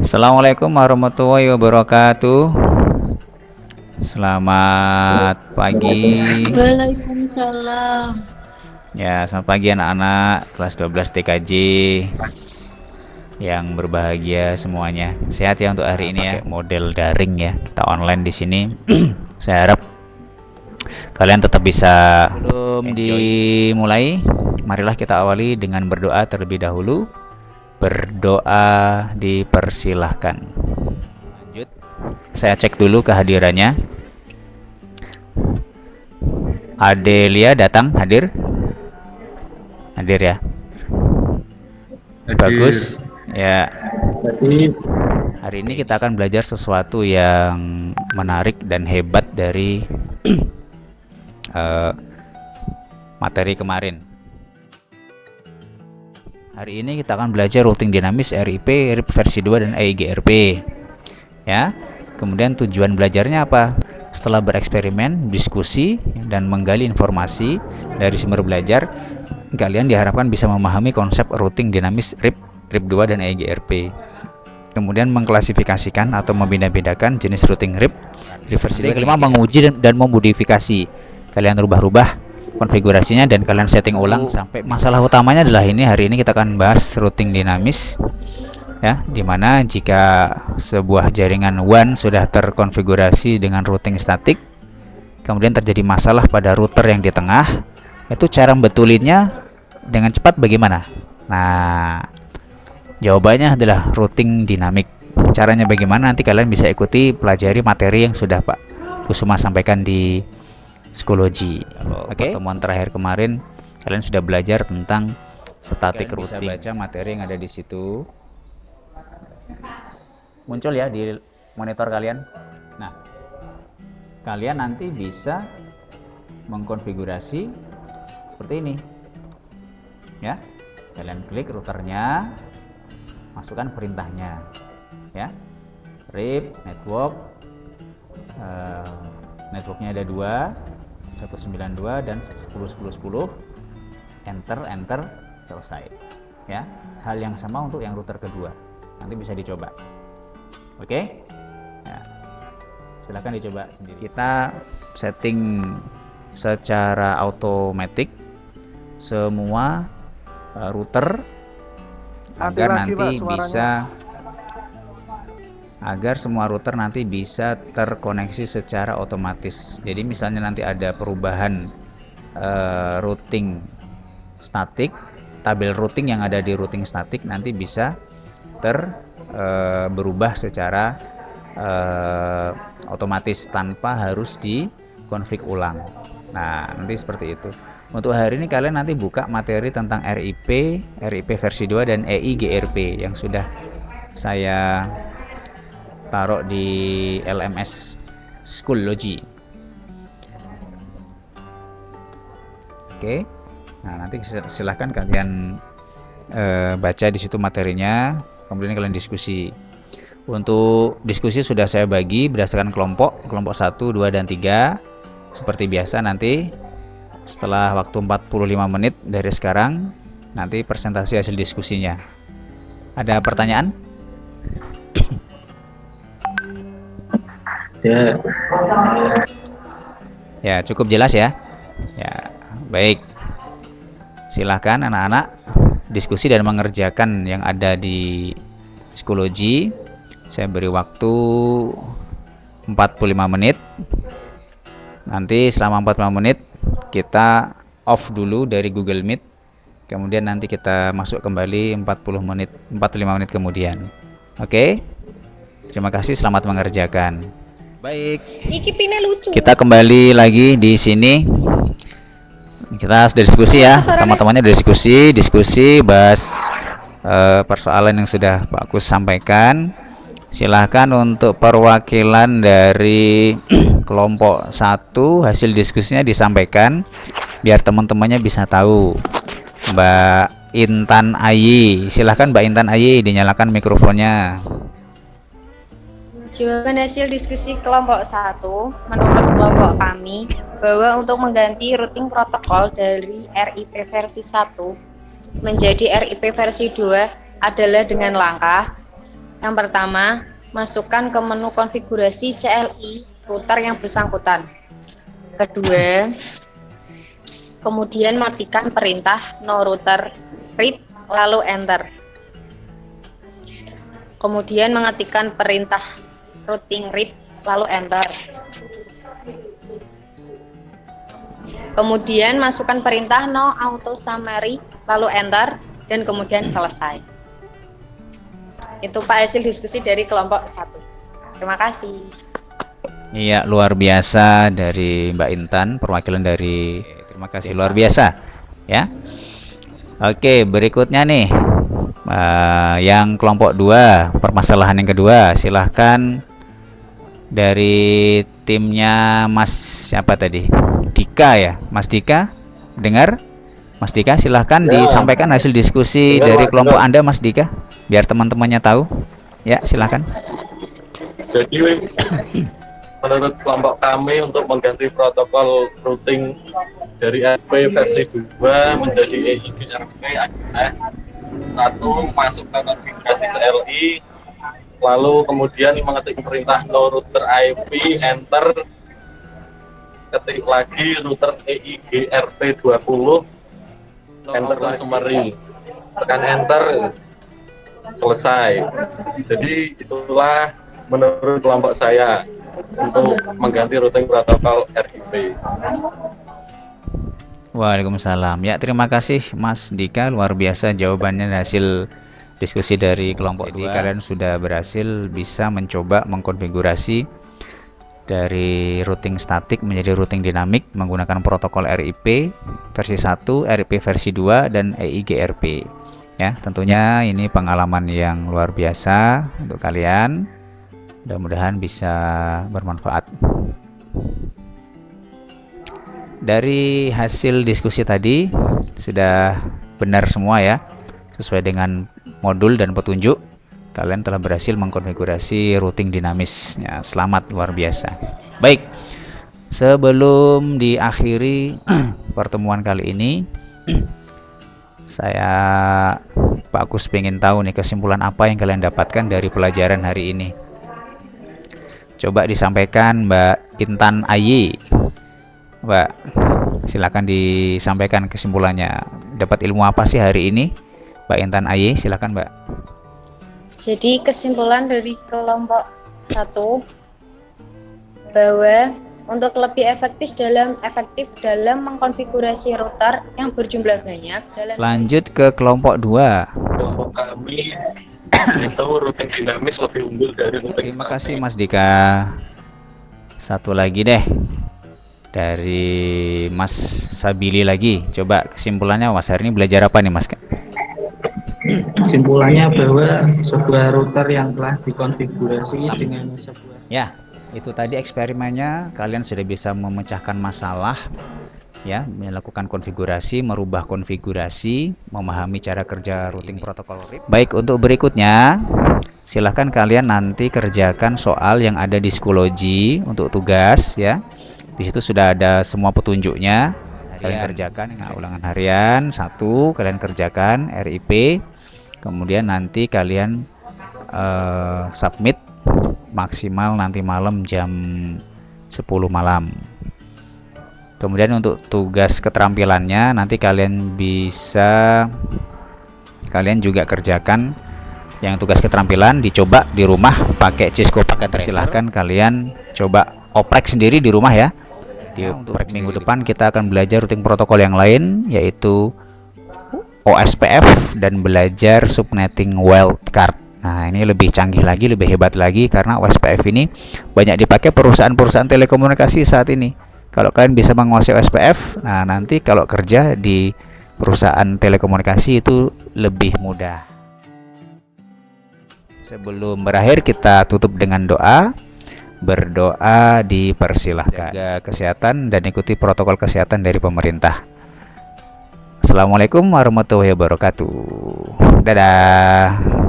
Assalamualaikum warahmatullahi wabarakatuh. Selamat pagi. Waalaikumsalam. Ya, selamat pagi anak-anak kelas 12 TKJ yang berbahagia semuanya. Sehat ya untuk hari ini ya. Model daring ya. Kita online di sini. Saya harap kalian tetap bisa. Sebelum dimulai, marilah kita awali dengan berdoa terlebih dahulu. Berdoa dipersilahkan. Lanjut. Saya cek dulu kehadirannya. Adelia datang, hadir? Hadir ya. Hadir. Bagus. Ya. Hadir. Hari ini kita akan belajar sesuatu yang menarik dan hebat dari materi kemarin. Hari ini kita akan belajar routing dinamis RIP, RIP versi 2 dan EIGRP. Ya. Kemudian tujuan belajarnya apa? Setelah bereksperimen, diskusi dan menggali informasi dari sumber belajar, kalian diharapkan bisa memahami konsep routing dinamis RIP, RIP 2 dan EIGRP. Kemudian mengklasifikasikan atau membeda-bedakan jenis routing RIP, RIP versi 2. Kelima, menguji dan memodifikasi. Kalian rubah-rubah konfigurasinya dan kalian setting ulang sampai masalah utamanya adalah ini. Hari ini kita akan bahas routing dinamis ya, dimana jika sebuah jaringan WAN sudah terkonfigurasi dengan routing statik, kemudian terjadi masalah pada router yang di tengah, itu cara membetulinnya dengan cepat bagaimana? Nah, jawabannya adalah routing dinamik. Caranya bagaimana? Nanti kalian bisa ikuti pelajari materi yang sudah Pak Kusuma sampaikan di Psikologi. Pertemuan terakhir kemarin kalian sudah belajar tentang static routing. Bisa baca materi yang ada di situ. Muncul ya di monitor kalian. Nah, kalian nanti bisa mengkonfigurasi seperti ini. Ya. Kalian klik routernya, masukkan perintahnya. Ya. RIP network. Networknya ada 2, 192 dan 10.10.10. Enter, selesai. Ya. Hal yang sama untuk yang router kedua. Nanti bisa dicoba. Oke? Ya. Silakan dicoba sendiri. Kita setting secara otomatis semua router agar nanti bisa semua router nanti bisa terkoneksi secara otomatis. Jadi misalnya nanti ada perubahan routing statik, tabel routing yang ada di routing statik nanti bisa berubah secara otomatis tanpa harus dikonfig ulang. Nah, nanti seperti itu. Untuk hari ini kalian nanti buka materi tentang RIP, RIP versi 2 dan EIGRP yang sudah saya taruh di LMS Schoology. Oke. Nah, nanti silahkan kalian baca di situ materinya, kemudian kalian diskusi. Untuk diskusi sudah saya bagi berdasarkan kelompok 1, 2 dan 3. Seperti biasa nanti setelah waktu 45 menit dari sekarang nanti presentasi hasil diskusinya. Ada pertanyaan? Ya, cukup jelas ya. Ya, baik. Silahkan anak-anak diskusi dan mengerjakan yang ada di psikologi. Saya beri waktu 45 menit. Nanti selama 45 menit kita off dulu dari Google Meet. Kemudian nanti kita masuk kembali 45 menit kemudian. Oke? Terima kasih, selamat mengerjakan. Baik. Kita kembali lagi di sini. Kita sudah diskusi ya, teman-temannya sudah diskusi bahas persoalan yang sudah Pak Kus sampaikan. Silahkan untuk perwakilan dari kelompok 1 hasil diskusinya disampaikan biar teman-temannya bisa tahu. Mbak Intan Ayi, silahkan Mbak Intan Ayi, dinyalakan mikrofonnya. Jawaban hasil diskusi kelompok 1 menurut kelompok kami bahwa untuk mengganti routing protokol dari RIP versi 1 menjadi RIP versi 2 adalah dengan langkah Yang pertama, masukkan ke menu konfigurasi CLI router yang bersangkutan. Kedua, kemudian matikan perintah no router read lalu enter. Kemudian mengetikkan perintah routing read lalu enter. Kemudian masukkan perintah no auto summary lalu enter dan kemudian selesai. Itu Pak hasil diskusi dari kelompok 1. Terima kasih. Iya, luar biasa dari Mbak Intan, perwakilan dari terima kasih luar biasa ya. Oke, berikutnya nih yang kelompok 2, permasalahan yang kedua, silahkan dari timnya Mas siapa tadi? Dika ya, Mas Dika, dengar? Mas Dika, silahkan disampaikan hasil diskusi dari kelompok Anda, Mas Dika, biar teman-temannya tahu. Ya, silahkan. Jadi menurut kelompok kami untuk mengganti protokol routing dari RP versi 2 menjadi EIGRP adalah 1. Masuk ke konfigurasi CLI, lalu kemudian mengetik perintah no router IP, enter, ketik lagi router EIGRP 20, enter summary, tekan enter, selesai. Jadi itulah menurut kelompok saya untuk mengganti routing protokol RIP. Waalaikumsalam. Ya, terima kasih Mas Dika, luar biasa jawabannya dan hasil diskusi dari kelompok 2. Jadi kalian sudah berhasil bisa mencoba mengkonfigurasi dari routing statik menjadi routing dinamik menggunakan protokol RIP versi 1, RIP versi 2 dan EIGRP. Ya, tentunya ini pengalaman yang luar biasa untuk kalian. Mudah-mudahan bisa bermanfaat. Dari hasil diskusi tadi sudah benar semua ya, sesuai dengan modul dan petunjuk. Kalian telah berhasil mengkonfigurasi routing dinamis ya, selamat, luar biasa. Baik, sebelum diakhiri pertemuan kali ini, saya Pak Agus pengen tahu nih kesimpulan apa yang kalian dapatkan dari pelajaran hari ini. Coba disampaikan Mbak Intan Ayi. Mbak, silakan disampaikan kesimpulannya. Dapat ilmu apa sih hari ini? Mbak Intan Ayi, silakan Mbak. Jadi kesimpulan dari kelompok 1 bahwa untuk lebih efektif dalam mengkonfigurasi router yang berjumlah banyak. Lanjut ke kelompok 2. Kelompok kami itu routing dinamis lebih unggul dari routing Terima kasih Mas Dika. Satu lagi deh dari Mas Sabili lagi. Coba kesimpulannya Mas hari ini belajar apa nih Mas? Kesimpulannya bahwa sebuah router yang telah dikonfigurasi dengan sebuah Ya, itu tadi eksperimennya. Kalian sudah bisa memecahkan masalah ya, melakukan konfigurasi, merubah konfigurasi, memahami cara kerja routing protokol RIP. Baik, untuk berikutnya silahkan kalian nanti kerjakan soal yang ada di psikologi untuk tugas ya. Di situ sudah ada semua petunjuknya. Kalian kerjakan. Nah, ulangan harian 1 kalian kerjakan RIP. Kemudian nanti kalian submit maksimal nanti malam jam 10 malam. Kemudian untuk tugas keterampilannya nanti kalian juga kerjakan yang tugas keterampilan, dicoba di rumah pakai Cisco pakai silahkan kalian coba oprek sendiri di rumah ya. Di oprek minggu depan kita akan belajar routing protokol yang lain, yaitu OSPF dan belajar subnetting wildcard. Nah, ini lebih canggih lagi, lebih hebat lagi karena OSPF ini banyak dipakai perusahaan-perusahaan telekomunikasi saat ini. Kalau kalian bisa menguasai OSPF, nah nanti kalau kerja di perusahaan telekomunikasi itu lebih mudah. Sebelum berakhir kita tutup dengan doa. Berdoa dipersilahkan. Jaga kesehatan dan ikuti protokol kesehatan dari pemerintah. Assalamualaikum warahmatullahi wabarakatuh. Dadah.